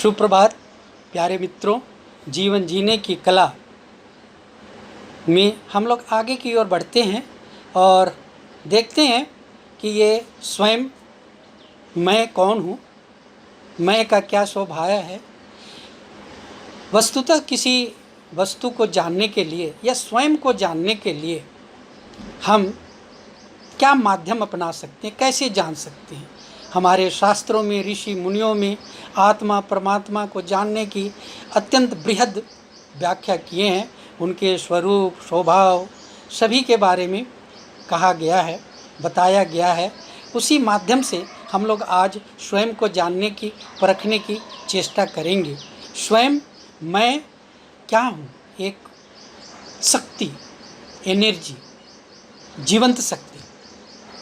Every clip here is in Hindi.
सुप्रभात प्यारे मित्रों। जीवन जीने की कला में हम लोग आगे की ओर बढ़ते हैं और देखते हैं कि ये स्वयं मैं कौन हूँ, मैं का क्या स्वभाव है। वस्तुतः किसी वस्तु को जानने के लिए या स्वयं को जानने के लिए हम क्या माध्यम अपना सकते हैं, कैसे जान सकते हैं। हमारे शास्त्रों में, ऋषि मुनियों में आत्मा परमात्मा को जानने की अत्यंत बृहद व्याख्या किए हैं। उनके स्वरूप, स्वभाव सभी के बारे में कहा गया है, बताया गया है। उसी माध्यम से हम लोग आज स्वयं को जानने की, परखने की चेष्टा करेंगे। स्वयं मैं क्या हूँ? एक शक्ति, एनर्जी, जीवंत शक्ति,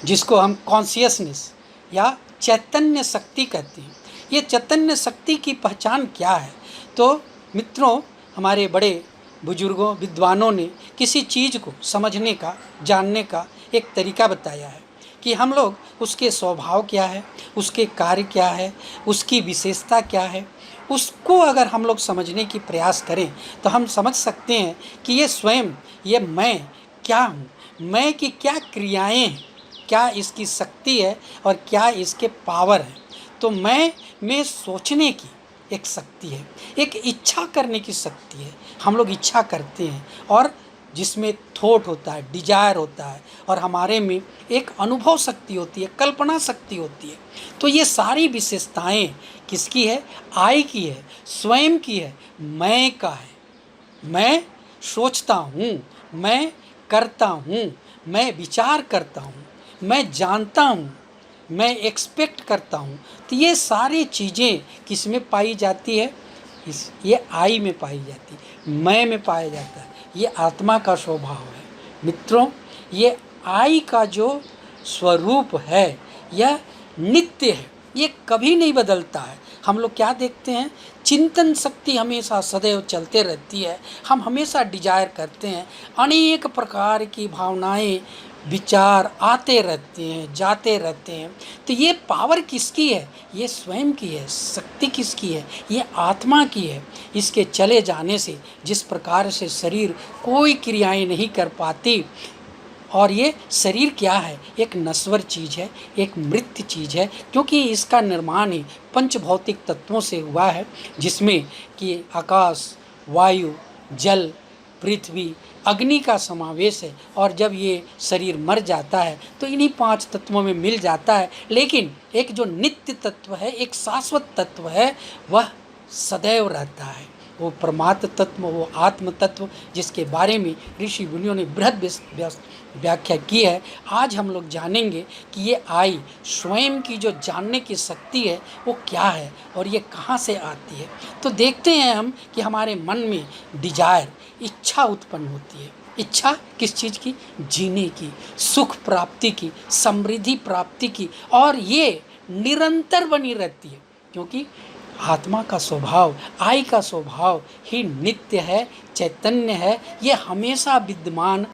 जिसको हम कॉन्शियसनेस या चैतन्य शक्ति कहते हैं। ये चैतन्य शक्ति की पहचान क्या है? तो मित्रों, हमारे बड़े बुजुर्गों, विद्वानों ने किसी चीज़ को समझने का, जानने का एक तरीका बताया है कि हम लोग उसके स्वभाव क्या है, उसके कार्य क्या है, उसकी विशेषता क्या है, उसको अगर हम लोग समझने की प्रयास करें तो हम समझ सकते हैं कि ये स्वयं, ये मैं क्या हूँ, मैं की क्या क्रियाएं हैं, क्या इसकी शक्ति है और क्या इसके पावर है। तो मैं में सोचने की एक शक्ति है, एक इच्छा करने की शक्ति है। हम लोग इच्छा करते हैं और जिसमें थॉट होता है, डिजायर होता है, और हमारे में एक अनुभव शक्ति होती है, कल्पना शक्ति होती है। तो ये सारी विशेषताएं किसकी है? आई की है, स्वयं की है, मैं का है। मैं सोचता हूँ, मैं करता हूँ, मैं विचार करता हूँ, मैं जानता हूँ, मैं एक्सपेक्ट करता हूँ। तो ये सारी चीज़ें किस में पाई जाती है? ये आई में पाई जाती है, मैं में पाया जाता है। ये आत्मा का स्वभाव है। मित्रों, ये आई का जो स्वरूप है यह नित्य है, ये कभी नहीं बदलता है। हम लोग क्या देखते हैं? चिंतन शक्ति हमेशा सदैव चलते रहती है। हम हमेशा डिजायर करते हैं, अनेक प्रकार की भावनाएं, विचार आते रहते हैं, जाते रहते हैं। तो ये पावर किसकी है? ये स्वयं की है। शक्ति किसकी है? ये आत्मा की है। इसके चले जाने से जिस प्रकार से शरीर कोई क्रियाएं नहीं कर पाती, और ये शरीर क्या है? एक नश्वर चीज़ है, एक मृत चीज़ है, क्योंकि इसका निर्माण ही पंचभौतिक तत्वों से हुआ है, जिसमें कि आकाश, वायु, जल, पृथ्वी, अग्नि का समावेश है। और जब ये शरीर मर जाता है तो इन्हीं 5 तत्वों में मिल जाता है। लेकिन एक जो नित्य तत्व है, एक शाश्वत तत्व है, वह सदैव रहता है। वो परमात्म तत्व, वो आत्म तत्व, जिसके बारे में ऋषि मुनियों ने बृहद व्याख्या की है। आज हम लोग जानेंगे कि ये आई स्वयं की जो जानने की शक्ति है वो क्या है और ये कहाँ से आती है। तो देखते हैं हम कि हमारे मन में डिजायर, इच्छा उत्पन्न होती है। इच्छा किस चीज़ की? जीने की, सुख प्राप्ति की, समृद्धि प्राप्ति की, और ये निरंतर बनी रहती है, क्योंकि आत्मा का स्वभाव, आई का स्वभाव ही नित्य है, चैतन्य है। ये हमेशा विद्यमान